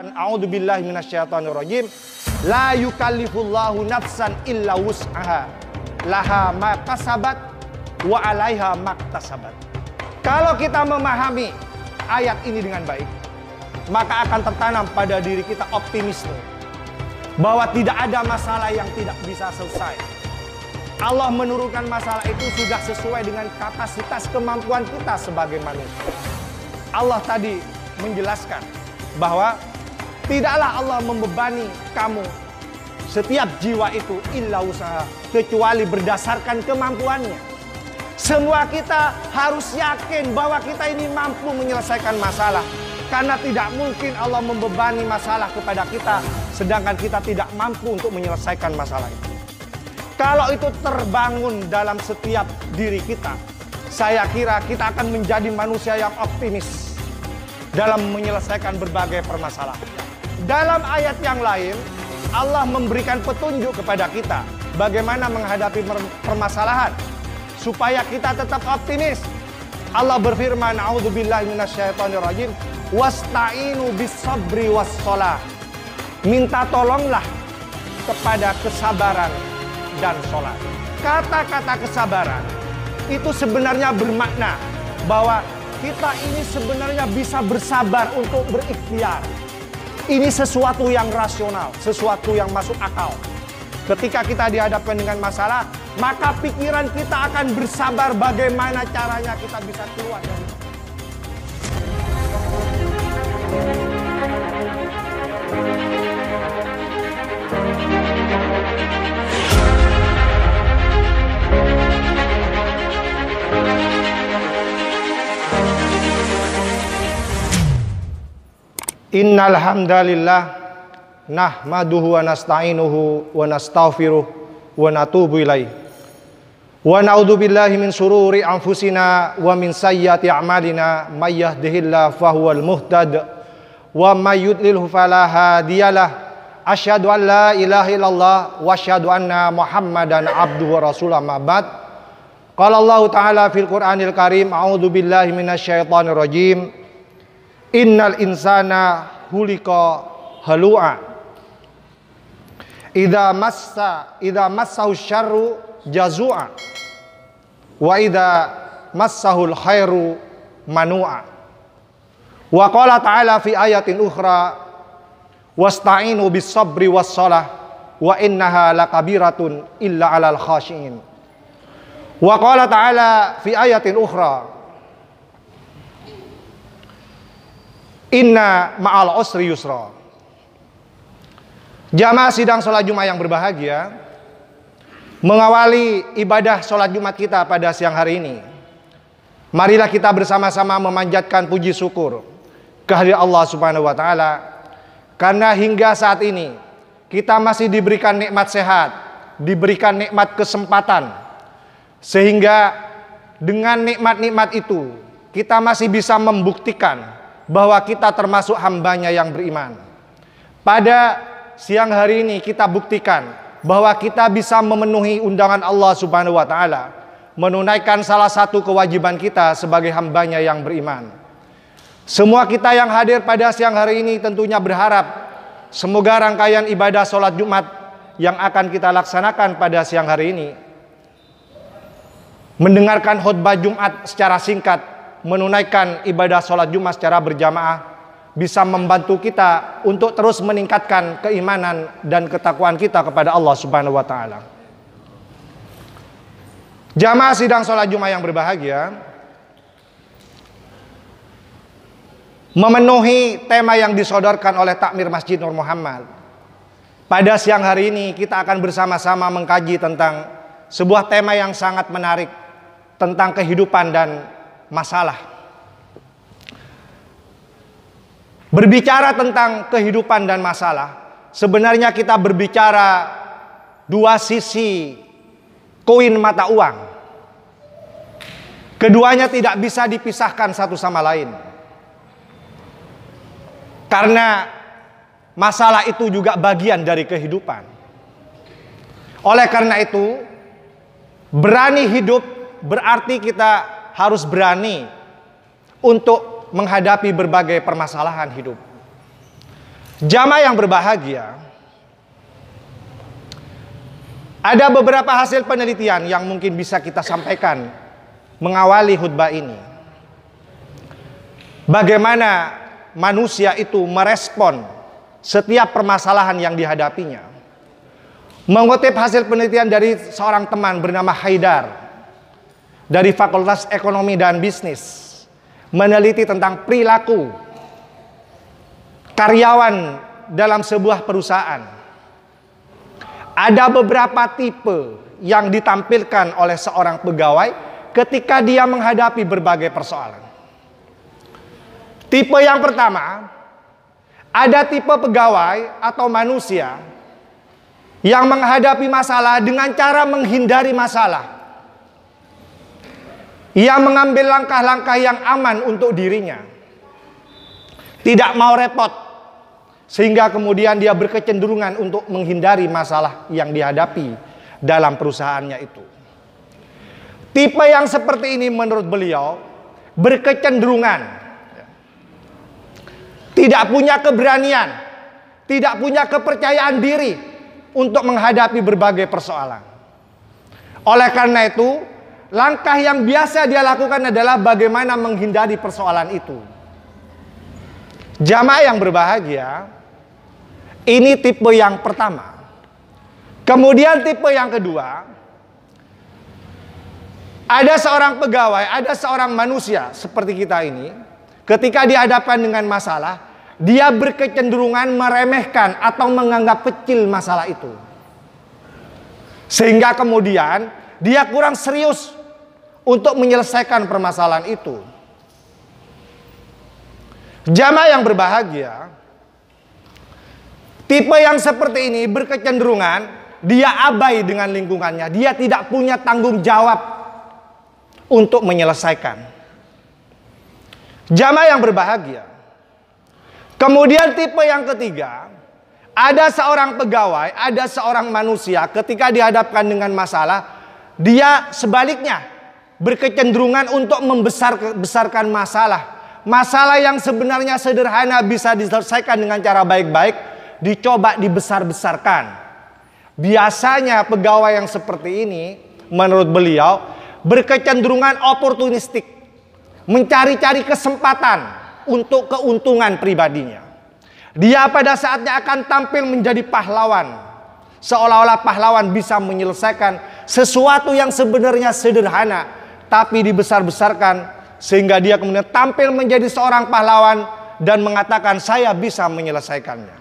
A'udzubillahi minasyaitonirrajim. La yukallifullahu nafsan illa wus'aha. Laha ma kasabat wa 'alaiha maktasabat. Kalau kita memahami ayat ini dengan baik, maka akan tertanam pada diri kita optimisme bahwa tidak ada masalah yang tidak bisa selesai. Allah menurunkan masalah itu sudah sesuai dengan kapasitas kemampuan kita sebagai manusia. Allah tadi menjelaskan bahwa tidaklah Allah membebani kamu, setiap jiwa itu illa usaha, kecuali berdasarkan kemampuannya. Semua kita harus yakin bahwa kita ini mampu menyelesaikan masalah. Karena tidak mungkin Allah membebani masalah kepada kita, sedangkan kita tidak mampu untuk menyelesaikan masalah itu. Kalau itu terbangun dalam setiap diri kita, saya kira kita akan menjadi manusia yang optimis dalam menyelesaikan berbagai permasalahan. Dalam ayat yang lain, Allah memberikan petunjuk kepada kita bagaimana menghadapi permasalahan supaya kita tetap optimis. Allah berfirman, A'udzubillahi minasyaitonirrajim, wasta'inu bis-sabri was-shalah. Minta tolonglah kepada kesabaran dan sholat. Kata-kata kesabaran itu sebenarnya bermakna bahwa kita ini sebenarnya bisa bersabar untuk berikhtiar. Ini sesuatu yang rasional, sesuatu yang masuk akal. Ketika kita dihadapkan dengan masalah, maka pikiran kita akan bersabar bagaimana caranya kita bisa keluar dari itu. Innal hamdalillah nahmaduhu wa nasta'inuhu wa nastaghfiruh wa natubu ilaih. Wa na'udzubillahi min syururi anfusina wa min sayyiati a'malina, may yahdihillahu fahuwal muhtad wa may yudlilhu fala hadiyalah. Asyhadu an la ilaha illallah wa asyhadu anna Muhammadan abduhu wa rasuluh, amma ba'd. Qala Allah Ta'ala fil Qur'anil Karim, a'udzubillahi minasyaitonir rajim. Innal insana hulika halu'a. Idza massahu syarru jazu'a wa idza massahul khairu manu'a. Wa qala ta'ala fi ayatin ukhra, wasta'inu bis sabri was shalah wa innaha lakabiratun illa 'alal khashiin. Wa qala ta'ala fi ayatin ukhra, inna ma'al usri yusra. Jamaah sidang sholat Jumat yang berbahagia, mengawali ibadah sholat Jumat kita pada siang hari ini, marilah kita bersama-sama memanjatkan puji syukur kehadirat Allah Subhanahu wa Ta'ala, karena hingga saat ini kita masih diberikan nikmat sehat, diberikan nikmat kesempatan, sehingga dengan nikmat-nikmat itu kita masih bisa membuktikan bahwa kita termasuk hambanya yang beriman. Pada siang hari ini kita buktikan bahwa kita bisa memenuhi undangan Allah Subhanahu wa Ta'ala, menunaikan salah satu kewajiban kita sebagai hambanya yang beriman. Semua kita yang hadir pada siang hari ini tentunya berharap semoga rangkaian ibadah sholat Jumat yang akan kita laksanakan pada siang hari ini, mendengarkan khutbah Jumat secara singkat, menunaikan ibadah sholat Jumat secara berjamaah, bisa membantu kita untuk terus meningkatkan keimanan dan ketakwaan kita kepada Allah Subhanahu wa Ta'ala. Jamaah sidang sholat Jumat yang berbahagia, memenuhi tema yang disodorkan oleh Takmir Masjid Nur Muhammad, pada siang hari ini kita akan bersama-sama mengkaji tentang sebuah tema yang sangat menarik, tentang kehidupan dan masalah. Berbicara tentang kehidupan dan masalah, sebenarnya kita berbicara dua sisi koin mata uang. Keduanya tidak bisa dipisahkan satu sama lain. Karena masalah itu juga bagian dari kehidupan. Oleh karena itu, berani hidup berarti kita harus berani untuk menghadapi berbagai permasalahan hidup. Jamaah yang berbahagia, ada beberapa hasil penelitian yang mungkin bisa kita sampaikan mengawali khutbah ini. Bagaimana manusia itu merespon setiap permasalahan yang dihadapinya. Mengutip hasil penelitian dari seorang teman bernama Haidar dari Fakultas Ekonomi dan Bisnis, meneliti tentang perilaku karyawan dalam sebuah perusahaan. Ada beberapa tipe yang ditampilkan oleh seorang pegawai ketika dia menghadapi berbagai persoalan. Tipe yang pertama, ada tipe pegawai atau manusia yang menghadapi masalah dengan cara menghindari masalah. Ia mengambil langkah-langkah yang aman untuk dirinya, tidak mau repot, sehingga kemudian dia berkecenderungan untuk menghindari masalah yang dihadapi dalam perusahaannya itu. Tipe yang seperti ini menurut beliau berkecenderungan tidak punya keberanian, tidak punya kepercayaan diri untuk menghadapi berbagai persoalan. Oleh karena itu, langkah yang biasa dia lakukan adalah bagaimana menghindari persoalan itu. Jamaah yang berbahagia, ini tipe yang pertama. Kemudian tipe yang kedua, ada seorang pegawai, ada seorang manusia seperti kita ini, ketika dihadapkan dengan masalah, dia berkecenderungan meremehkan atau menganggap kecil masalah itu. Sehingga kemudian dia kurang serius untuk menyelesaikan permasalahan itu. Jamaah yang berbahagia, tipe yang seperti ini berkecenderungan dia abai dengan lingkungannya. Dia tidak punya tanggung jawab untuk menyelesaikan. Jamaah yang berbahagia, kemudian tipe yang ketiga, ada seorang pegawai, ada seorang manusia ketika dihadapkan dengan masalah, dia sebaliknya berkecenderungan untuk membesarkan masalah. Masalah yang sebenarnya sederhana bisa diselesaikan dengan cara baik-baik, dicoba dibesar-besarkan. Biasanya pegawai yang seperti ini, menurut beliau, berkecenderungan oportunistik, mencari-cari kesempatan untuk keuntungan pribadinya. Dia pada saatnya akan tampil menjadi pahlawan, seolah-olah pahlawan bisa menyelesaikan sesuatu yang sebenarnya sederhana, tapi dibesar-besarkan sehingga dia kemudian tampil menjadi seorang pahlawan dan mengatakan saya bisa menyelesaikannya.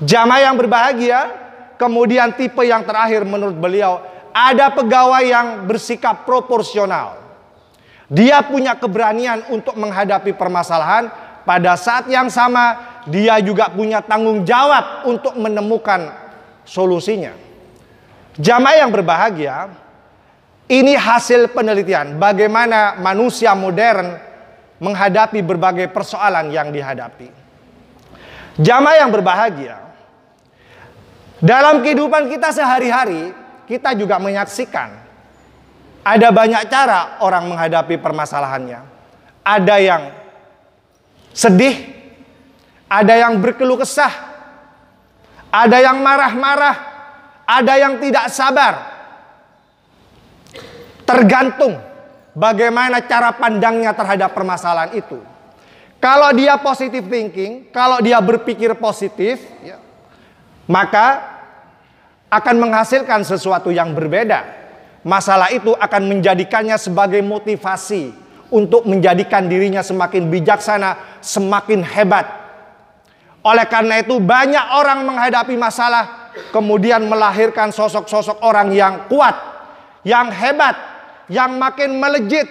Jamaah yang berbahagia, kemudian tipe yang terakhir menurut beliau, ada pegawai yang bersikap proporsional. Dia punya keberanian untuk menghadapi permasalahan. Pada saat yang sama, dia juga punya tanggung jawab untuk menemukan solusinya. Jamaah yang berbahagia, ini hasil penelitian bagaimana manusia modern menghadapi berbagai persoalan yang dihadapi. Jamaah yang berbahagia, dalam kehidupan kita sehari-hari, kita juga menyaksikan ada banyak cara orang menghadapi permasalahannya. Ada yang sedih, ada yang berkeluh kesah, ada yang marah-marah, ada yang tidak sabar. Tergantung bagaimana cara pandangnya terhadap permasalahan itu. Kalau dia positive thinking, kalau dia berpikir positif, ya, maka akan menghasilkan sesuatu yang berbeda. Masalah itu akan menjadikannya sebagai motivasi untuk menjadikan dirinya semakin bijaksana, semakin hebat. Oleh karena itu banyak orang menghadapi masalah kemudian melahirkan sosok-sosok orang yang kuat, yang hebat, yang makin melejit.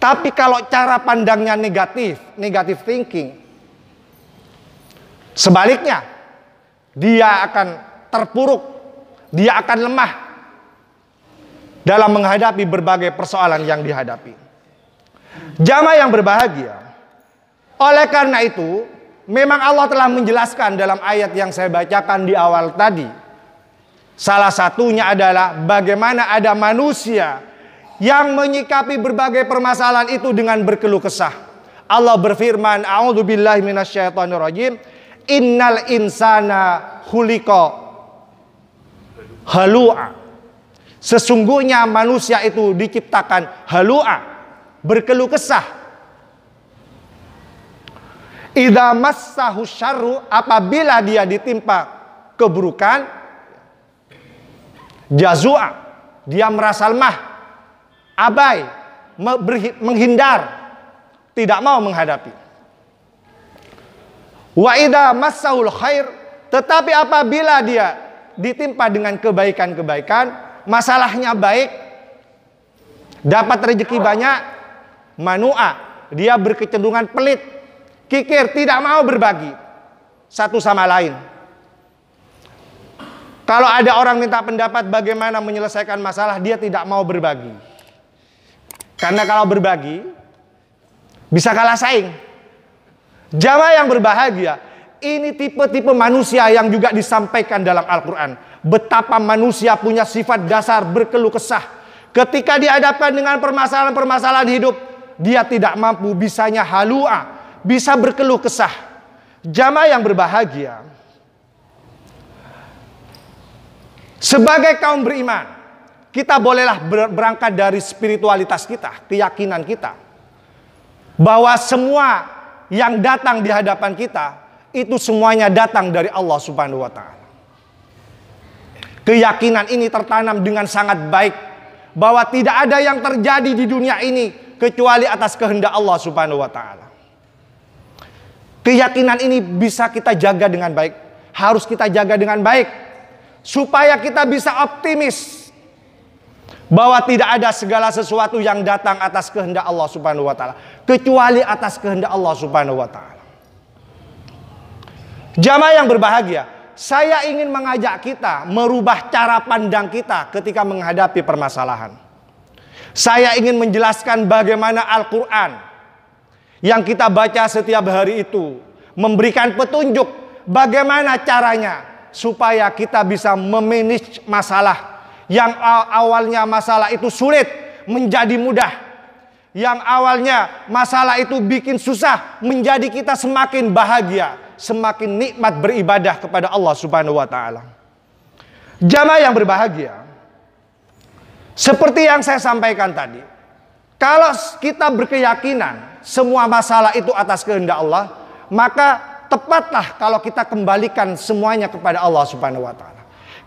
Tapi kalau cara pandangnya negatif, negative thinking, sebaliknya dia akan terpuruk, dia akan lemah dalam menghadapi berbagai persoalan yang dihadapi. Jamaah yang berbahagia, oleh karena itu memang Allah telah menjelaskan dalam ayat yang saya bacakan di awal tadi. Salah satunya adalah bagaimana ada manusia yang menyikapi berbagai permasalahan itu dengan berkeluh kesah. Allah berfirman, a'udzubillahi minasyaitonirrajim, innal insana khuliqa halu'a. Sesungguhnya manusia itu diciptakan halu'a, berkeluh kesah. Idza massahu syarru, apabila dia ditimpa keburukan, jazua, dia merasa lemah, abai, menghindar, tidak mau menghadapi. Wa idza massahul khair, tetapi apabila dia ditimpa dengan kebaikan-kebaikan, masalahnya baik, dapat rezeki banyak, manua, dia berkecenderungan pelit, kikir, tidak mau berbagi satu sama lain. Kalau ada orang minta pendapat bagaimana menyelesaikan masalah, dia tidak mau berbagi. Karena kalau berbagi bisa kalah saing. Jamaah yang berbahagia, ini tipe-tipe manusia yang juga disampaikan dalam Al-Quran. Betapa manusia punya sifat dasar berkeluh kesah. Ketika dihadapkan dengan permasalahan-permasalahan hidup, dia tidak mampu, bisanya halua, bisa berkeluh kesah. Jamaah yang berbahagia, sebagai kaum beriman, kita bolehlah berangkat dari spiritualitas kita, keyakinan kita, bahwa semua yang datang di hadapan kita itu semuanya datang dari Allah Subhanahu wa taala. Keyakinan ini tertanam dengan sangat baik bahwa tidak ada yang terjadi di dunia ini kecuali atas kehendak Allah Subhanahu wa taala. Keyakinan ini bisa kita jaga dengan baik, harus kita jaga dengan baik supaya kita bisa optimis bahwa tidak ada segala sesuatu yang datang atas kehendak Allah Subhanahu wa taala kecuali atas kehendak Allah Subhanahu wa taala. Jamaah yang berbahagia, saya ingin mengajak kita merubah cara pandang kita ketika menghadapi permasalahan. Saya ingin menjelaskan bagaimana Al-Quran yang kita baca setiap hari itu memberikan petunjuk bagaimana caranya supaya kita bisa memanage masalah. Yang awalnya masalah itu sulit menjadi mudah. Yang awalnya masalah itu bikin susah menjadi kita semakin bahagia, semakin nikmat beribadah kepada Allah Subhanahu wa taala. Jamaah yang berbahagia, seperti yang saya sampaikan tadi, kalau kita berkeyakinan semua masalah itu atas kehendak Allah, maka tepatlah kalau kita kembalikan semuanya kepada Allah Subhanahu wa taala.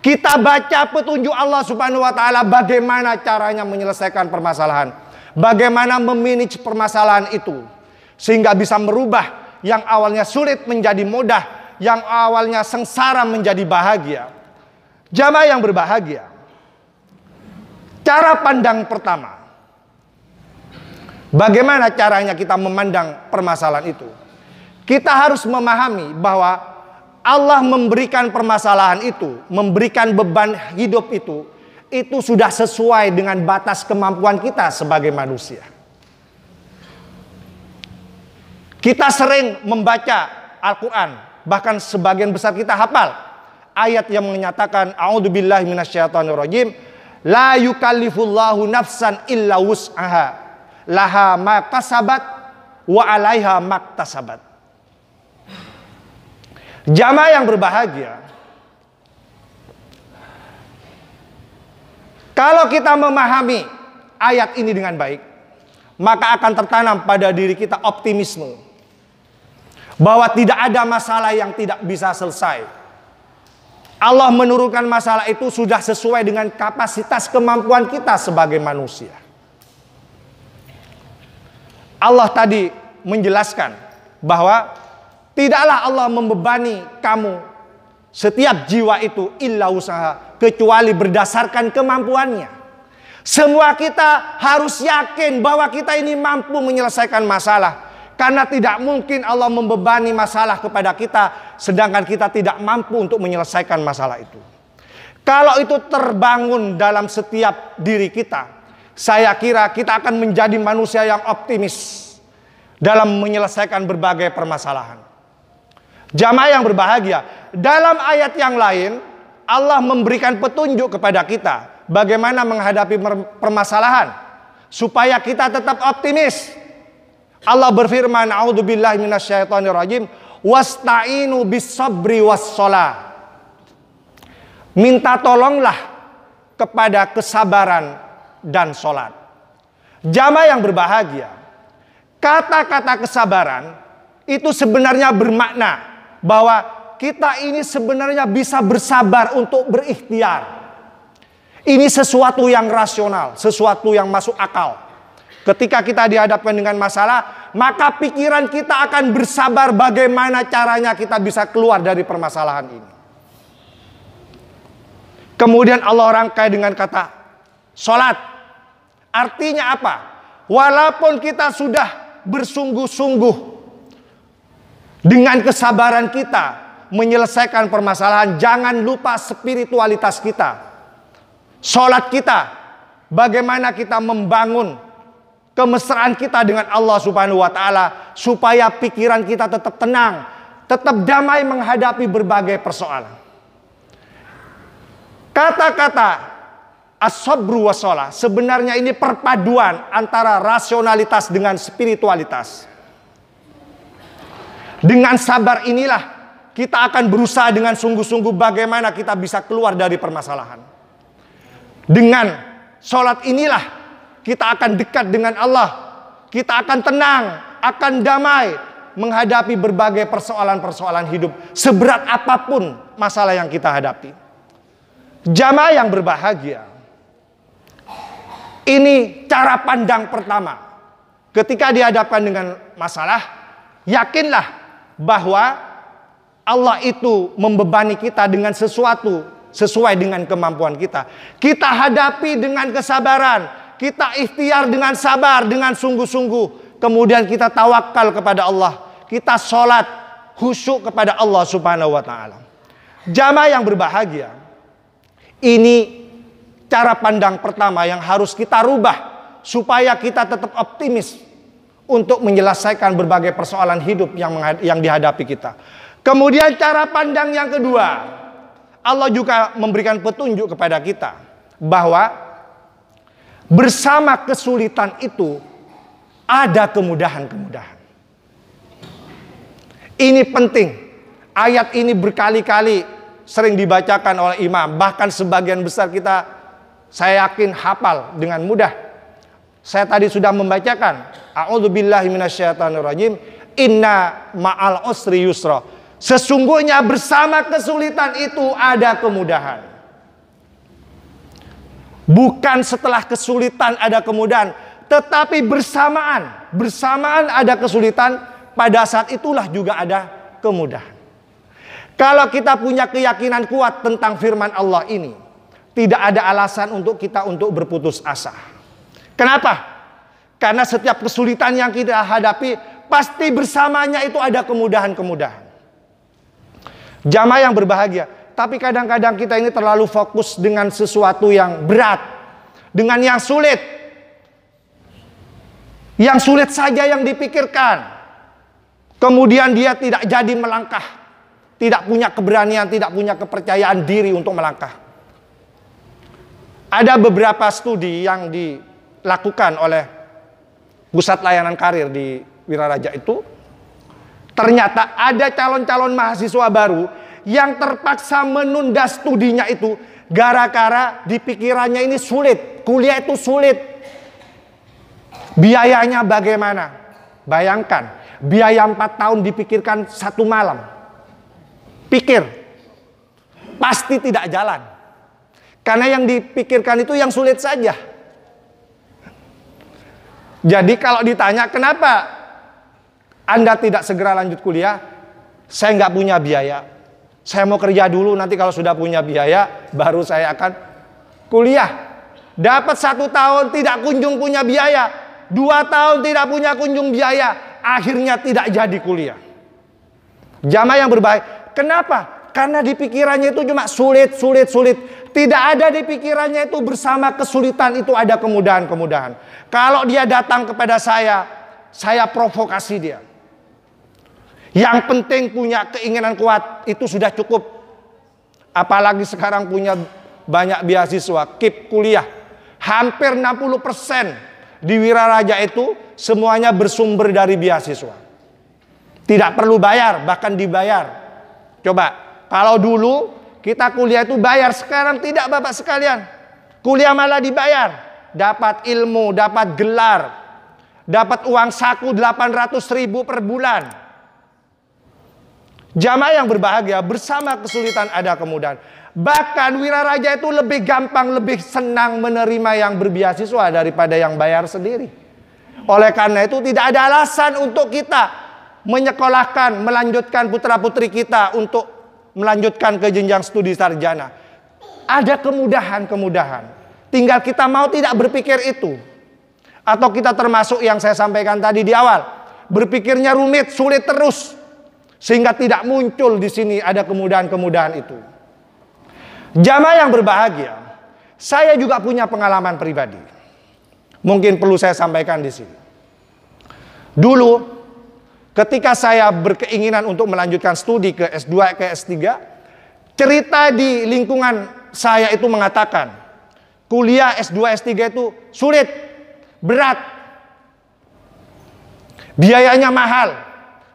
Kita baca petunjuk Allah Subhanahu wa taala bagaimana caranya menyelesaikan permasalahan, bagaimana memanage permasalahan itu sehingga bisa merubah yang awalnya sulit menjadi mudah, yang awalnya sengsara menjadi bahagia. Jamaah yang berbahagia, cara pandang pertama, bagaimana caranya kita memandang permasalahan itu? Kita harus memahami bahwa Allah memberikan permasalahan itu, memberikan beban hidup itu sudah sesuai dengan batas kemampuan kita sebagai manusia. Kita sering membaca Al-Quran, bahkan sebagian besar kita hafal ayat yang menyatakan a'udzubillahi minasyaitonirrajim, la yukallifullahu nafsan illa wus'aha, laha ma kasabat wa 'alaiha maktasabat. Jamaah yang berbahagia, kalau kita memahami ayat ini dengan baik, maka akan tertanam pada diri kita optimisme bahwa tidak ada masalah yang tidak bisa selesai. Allah menurunkan masalah itu sudah sesuai dengan kapasitas kemampuan kita sebagai manusia. Allah tadi menjelaskan bahwa tidaklah Allah membebani kamu, setiap jiwa itu illa usaha, kecuali berdasarkan kemampuannya. Semua kita harus yakin bahwa kita ini mampu menyelesaikan masalah. Karena tidak mungkin Allah membebani masalah kepada kita sedangkan kita tidak mampu untuk menyelesaikan masalah itu. Kalau itu terbangun dalam setiap diri kita, saya kira kita akan menjadi manusia yang optimis dalam menyelesaikan berbagai permasalahan. Jamaah yang berbahagia, dalam ayat yang lain Allah memberikan petunjuk kepada kita bagaimana menghadapi permasalahan supaya kita tetap optimis. Allah berfirman, a'udzubillahi minasyaitonirrajim, wasta'inu bis-sabri was-shalah. Minta tolonglah kepada kesabaran dan sholat. Jamaah yang berbahagia, kata-kata kesabaran itu sebenarnya bermakna bahwa kita ini sebenarnya bisa bersabar untuk berikhtiar. Ini sesuatu yang rasional, sesuatu yang masuk akal. Ketika kita dihadapkan dengan masalah, maka pikiran kita akan bersabar bagaimana caranya kita bisa keluar dari permasalahan ini. Kemudian Allah rangkai dengan kata sholat. Artinya apa? Walaupun kita sudah bersungguh-sungguh dengan kesabaran kita menyelesaikan permasalahan, jangan lupa spiritualitas kita. Sholat kita, bagaimana kita membangun kemesraan kita dengan Allah Subhanahu wa Ta'ala, supaya pikiran kita tetap tenang, tetap damai menghadapi berbagai persoalan. Kata-kata as-sabru was-shalah sebenarnya ini perpaduan antara rasionalitas dengan spiritualitas. Dengan sabar inilah kita akan berusaha dengan sungguh-sungguh bagaimana kita bisa keluar dari permasalahan. Dengan sholat inilah kita akan dekat dengan Allah. Kita akan tenang, akan damai menghadapi berbagai persoalan-persoalan hidup, seberat apapun masalah yang kita hadapi. Jamaah yang berbahagia, ini cara pandang pertama. Ketika dihadapkan dengan masalah, yakinlah bahwa Allah itu membebani kita dengan sesuatu sesuai dengan kemampuan kita. Kita hadapi dengan kesabaran, kita ikhtiar dengan sabar, dengan sungguh-sungguh. Kemudian kita tawakal kepada Allah, kita sholat khusyuk kepada Allah Subhanahu wa Ta'ala. Jamaah yang berbahagia, ini cara pandang pertama yang harus kita rubah supaya kita tetap optimis untuk menyelesaikan berbagai persoalan hidup yang dihadapi kita. Kemudian cara pandang yang kedua, Allah juga memberikan petunjuk kepada kita bahwa bersama kesulitan itu ada kemudahan-kemudahan. Ini penting. Ayat ini berkali-kali sering dibacakan oleh imam. Bahkan sebagian besar kita, saya yakin, hafal dengan mudah. Saya tadi sudah membacakan, a'udzubillahi minasyaitonirrajim, inna ma'al usri yusra. Sesungguhnya bersama kesulitan itu ada kemudahan. Bukan setelah kesulitan ada kemudahan, tetapi bersamaan ada kesulitan, pada saat itulah juga ada kemudahan. Kalau kita punya keyakinan kuat tentang firman Allah ini, tidak ada alasan untuk kita untuk berputus asa. Kenapa? Karena setiap kesulitan yang kita hadapi, pasti bersamanya itu ada kemudahan-kemudahan. Jamaah yang berbahagia, tapi kadang-kadang kita ini terlalu fokus dengan sesuatu yang berat, dengan yang sulit. Yang sulit saja yang dipikirkan. Kemudian dia tidak jadi melangkah, tidak punya keberanian, tidak punya kepercayaan diri untuk melangkah. Ada beberapa studi yang dilakukan oleh pusat layanan karir di Wiraraja itu. Ternyata ada calon-calon mahasiswa baru yang terpaksa menunda studinya itu gara-gara di pikirannya ini sulit. Kuliah itu sulit. Biayanya bagaimana? Bayangkan, biaya 4 tahun dipikirkan 1 malam. Pikir, pasti tidak jalan. Karena yang dipikirkan itu yang sulit saja. Jadi kalau ditanya kenapa Anda tidak segera lanjut kuliah? Saya nggak punya biaya. Saya mau kerja dulu, nanti kalau sudah punya biaya, baru saya akan kuliah. Dapat 1 tahun tidak kunjung punya biaya. 2 tahun tidak punya kunjung biaya. Akhirnya tidak jadi kuliah. Jamaah yang berbahagia. Kenapa? Karena di pikirannya itu cuma sulit. Tidak ada di pikirannya itu bersama kesulitan itu ada kemudahan-kemudahan. Kalau dia datang kepada saya provokasi dia. Yang penting punya keinginan kuat, itu sudah cukup. Apalagi sekarang punya banyak beasiswa, KIP kuliah. Hampir 60% di Wiraraja itu semuanya bersumber dari beasiswa. Tidak perlu bayar, bahkan dibayar. Coba, kalau dulu kita kuliah itu bayar, sekarang tidak Bapak sekalian. Kuliah malah dibayar. Dapat ilmu, dapat gelar, dapat uang saku 800.000 per bulan. Jamaah yang berbahagia, bersama kesulitan ada kemudahan. Bahkan wiraraja itu lebih gampang, lebih senang menerima yang berbeasiswa daripada yang bayar sendiri. Oleh karena itu tidak ada alasan untuk kita menyekolahkan, melanjutkan putra-putri kita untuk melanjutkan ke jenjang studi sarjana. Ada kemudahan-kemudahan. Tinggal kita mau tidak berpikir itu. Atau kita termasuk yang saya sampaikan tadi di awal. Berpikirnya rumit, sulit terus. Sehingga tidak muncul di sini ada kemudahan-kemudahan itu. Jamaah yang berbahagia, saya juga punya pengalaman pribadi. Mungkin perlu saya sampaikan di sini. Dulu, ketika saya berkeinginan untuk melanjutkan studi ke S2, ke S3, cerita di lingkungan saya itu mengatakan, kuliah S2, S3 itu sulit, berat, biayanya mahal,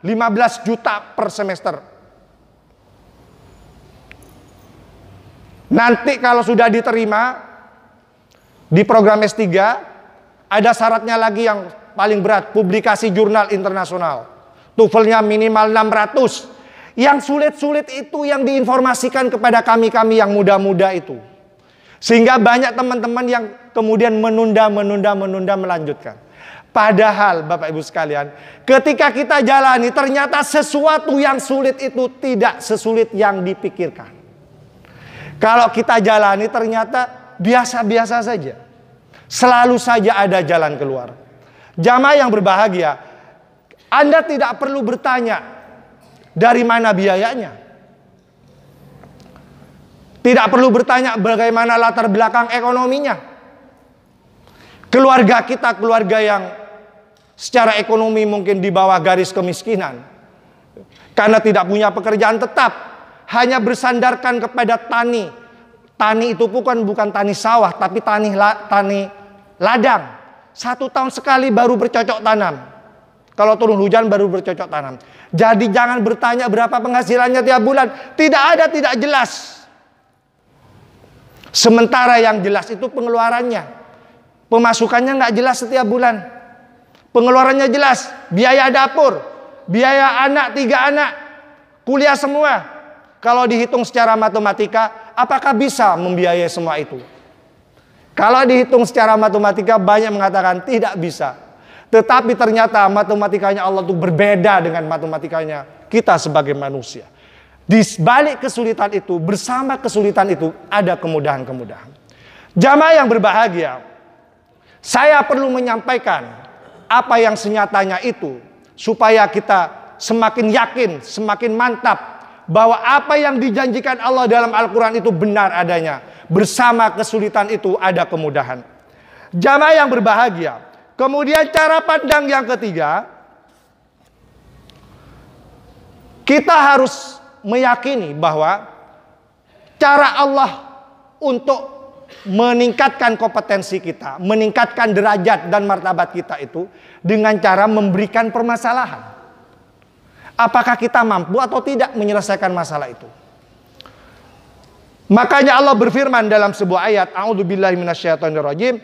15 juta per semester. Nanti kalau sudah diterima di program S3, ada syaratnya lagi yang paling berat, publikasi jurnal internasional. TOEFL-nya minimal 600. Yang sulit-sulit itu yang diinformasikan kepada kami-kami yang muda-muda itu. Sehingga banyak teman-teman yang kemudian menunda melanjutkan. Padahal Bapak Ibu sekalian, ketika kita jalani ternyata sesuatu yang sulit itu tidak sesulit yang dipikirkan. Kalau kita jalani ternyata biasa-biasa saja. Selalu saja ada jalan keluar. Jamaah yang berbahagia, Anda tidak perlu bertanya dari mana biayanya. Tidak perlu bertanya bagaimana latar belakang ekonominya. Keluarga kita, keluarga yang secara ekonomi mungkin di bawah garis kemiskinan. Karena tidak punya pekerjaan tetap. Hanya bersandarkan kepada tani. Tani itu bukan tani sawah, tapi tani ladang. 1 tahun sekali baru bercocok tanam. Kalau turun hujan baru bercocok tanam. Jadi jangan bertanya berapa penghasilannya tiap bulan. Tidak ada, tidak jelas. Sementara yang jelas itu pengeluarannya. Pemasukannya nggak jelas setiap bulan. Pengeluarannya jelas. Biaya dapur, biaya anak, 3 anak, kuliah semua. Kalau dihitung secara matematika, apakah bisa membiayai semua itu? Kalau dihitung secara matematika, banyak mengatakan tidak bisa. Tetapi ternyata matematikanya Allah itu berbeda dengan matematikanya kita sebagai manusia. Di balik kesulitan itu, bersama kesulitan itu, ada kemudahan-kemudahan. Jamaah yang berbahagia, saya perlu menyampaikan apa yang senyatanya itu, supaya kita semakin yakin, semakin mantap, bahwa apa yang dijanjikan Allah dalam Al-Quran itu benar adanya. Bersama kesulitan itu ada kemudahan. Jamaah yang berbahagia. Kemudian cara pandang yang ketiga, kita harus meyakini bahwa cara Allah untuk meningkatkan kompetensi kita, meningkatkan derajat dan martabat kita itu dengan cara memberikan permasalahan. Apakah kita mampu atau tidak menyelesaikan masalah itu? Makanya Allah berfirman dalam sebuah ayat, A'udzubillahi minasyaitonirrajim,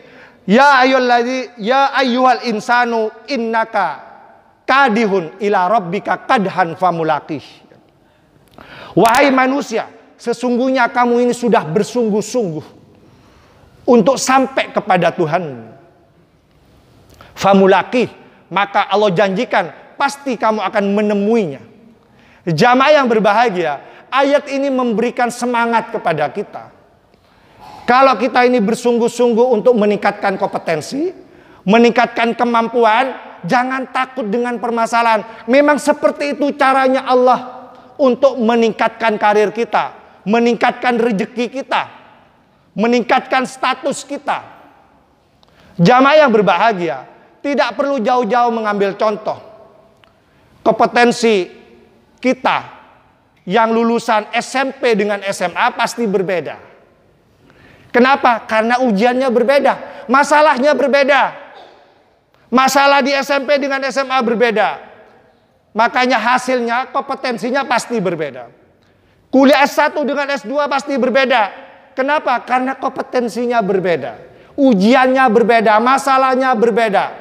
ya ayyuhal insanu innaka kadihun ila rabbika kadhan famulaqih. Wahai manusia, sesungguhnya kamu ini sudah bersungguh-sungguh untuk sampai kepada Tuhan. Famulaqih, maka Allah janjikan pasti kamu akan menemuinya. Jamaah yang berbahagia, ayat ini memberikan semangat kepada kita. Kalau kita ini bersungguh-sungguh untuk meningkatkan kompetensi, meningkatkan kemampuan, jangan takut dengan permasalahan. Memang seperti itu caranya Allah untuk meningkatkan karir kita, meningkatkan rezeki kita, meningkatkan status kita. Jamaah yang berbahagia, tidak perlu jauh-jauh mengambil contoh. Kompetensi kita yang lulusan SMP dengan SMA pasti berbeda. Kenapa? Karena ujiannya berbeda, masalahnya berbeda. Masalah di SMP dengan SMA berbeda. Makanya hasilnya, kompetensinya pasti berbeda. Kuliah S1 dengan S2 pasti berbeda. Kenapa? Karena kompetensinya berbeda. Ujiannya berbeda, masalahnya berbeda.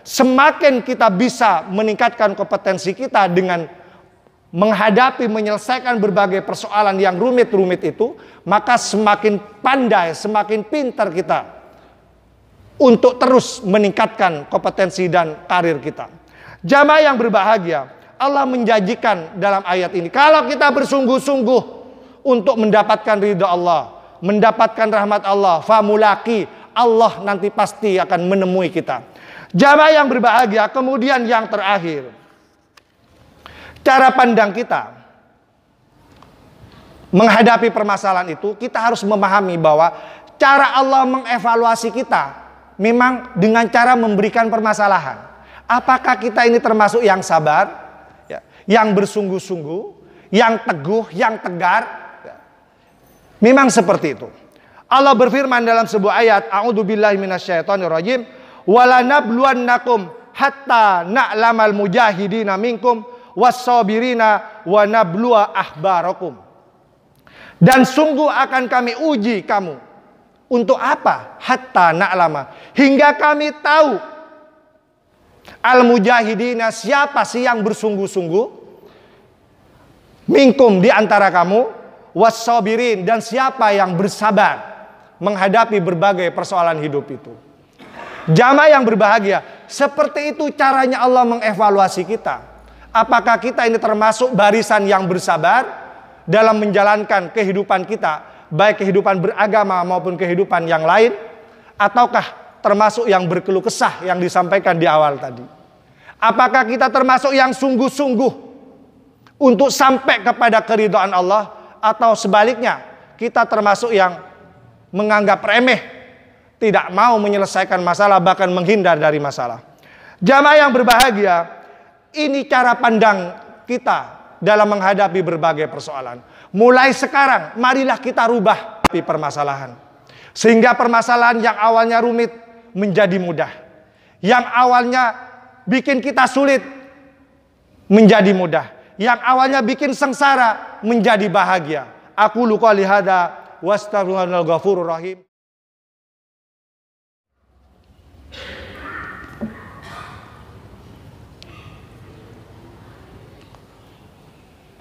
Semakin kita bisa meningkatkan kompetensi kita dengan menghadapi, menyelesaikan berbagai persoalan yang rumit-rumit itu, maka semakin pandai, semakin pintar kita untuk terus meningkatkan kompetensi dan karir kita. Jamaah yang berbahagia, Allah menjanjikan dalam ayat ini, kalau kita bersungguh-sungguh untuk mendapatkan ridha Allah, mendapatkan rahmat Allah, famulaki, Allah nanti pasti akan menemui kita. Jamaah yang berbahagia, kemudian yang terakhir, cara pandang kita menghadapi permasalahan itu, kita harus memahami bahwa cara Allah mengevaluasi kita memang dengan cara memberikan permasalahan. Apakah kita ini termasuk yang sabar, yang bersungguh-sungguh, yang teguh, yang tegar? Memang seperti itu. Allah berfirman dalam sebuah ayat, A'udzubillahi minasyaitonirrajim, walanabluwannakum hatta na'lamal mujahidina minkum wassabirina wa nabluwa ahbarakum. Dan sungguh akan kami uji kamu. Untuk apa? Hatta na'lama, hingga kami tahu al-mujahidina, siapa sih yang bersungguh-sungguh, minkum, di antara kamu, wassabirin, dan siapa yang bersabar menghadapi berbagai persoalan hidup itu. Jamaah yang berbahagia, seperti itu caranya Allah mengevaluasi kita. Apakah kita ini termasuk barisan yang bersabar dalam menjalankan kehidupan kita, baik kehidupan beragama maupun kehidupan yang lain, ataukah termasuk yang berkeluh kesah yang disampaikan di awal tadi? Apakah kita termasuk yang sungguh-sungguh untuk sampai kepada keridhaan Allah, atau sebaliknya kita termasuk yang menganggap remeh, tidak mau menyelesaikan masalah, bahkan menghindar dari masalah? Jamaah yang berbahagia, ini cara pandang kita dalam menghadapi berbagai persoalan. Mulai sekarang, marilah kita rubah permasalahan. Sehingga permasalahan yang awalnya rumit menjadi mudah. Yang awalnya bikin kita sulit menjadi mudah. Yang awalnya bikin sengsara menjadi bahagia. Aku qouli hadza wastaghfirullahal ghafurur rahim.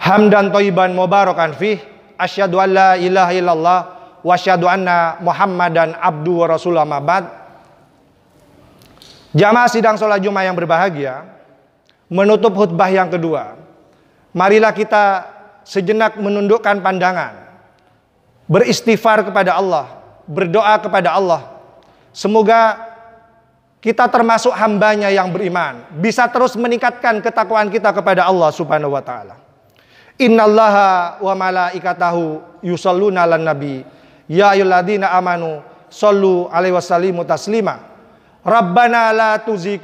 Hamdan thayyiban mubarakan fih, asyhadu an la ilaha illallah wa asyhadu anna Muhammadan abduhu wa rasuluhu, amma ba'd. Jamaah sidang sholat Jumat yang berbahagia, menutup khutbah yang kedua, marilah kita sejenak menundukkan pandangan, beristighfar kepada Allah, berdoa kepada Allah. Semoga kita termasuk hambanya yang beriman, bisa terus meningkatkan ketakwaan kita kepada Allah Subhanahu wa ta'ala. Innallaha wa malaikatahu yusholluna 'alan nabi ya ayyuhalladzina amanu shollu alaihi wasallimu taslima. Rabbana la tuzigh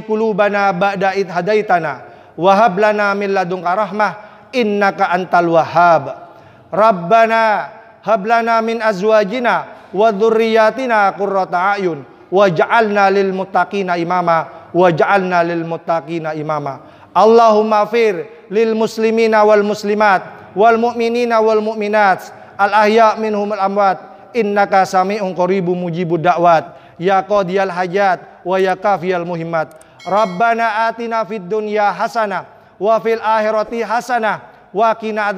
qulubana ba'da id hadaitana wa hab lana min ladunka rahmah innaka antal wahhab. Rabbana hab lana min azwajina wa dzurriyyatina qurrata a'yun waj'alna lil muttaqina imama waj'alna lil muttaqina imama. Allahumma fir lil muslimina wal muslimat wal mu'minina wal mu'minat al ahya minhum al amwat innaka sami'un qaribun mujibud da'wat ya qadiyal hajat wa ya kafiyal muhimmat. Rabbana atina fid dunya hasanah wa fil akhirati hasanah wa qina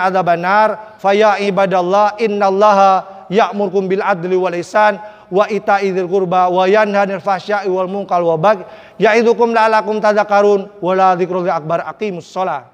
adzabannar fa ya ibadallah innallaha ya'murukum bil adli wal ihsan wa ita'idzil qurba wa yanha 'anil fahsya'i wal munkar wa baghi ya'idukum la'allakum tadhakkarun wa la dzikrullahi akbar. Aqimus shalah.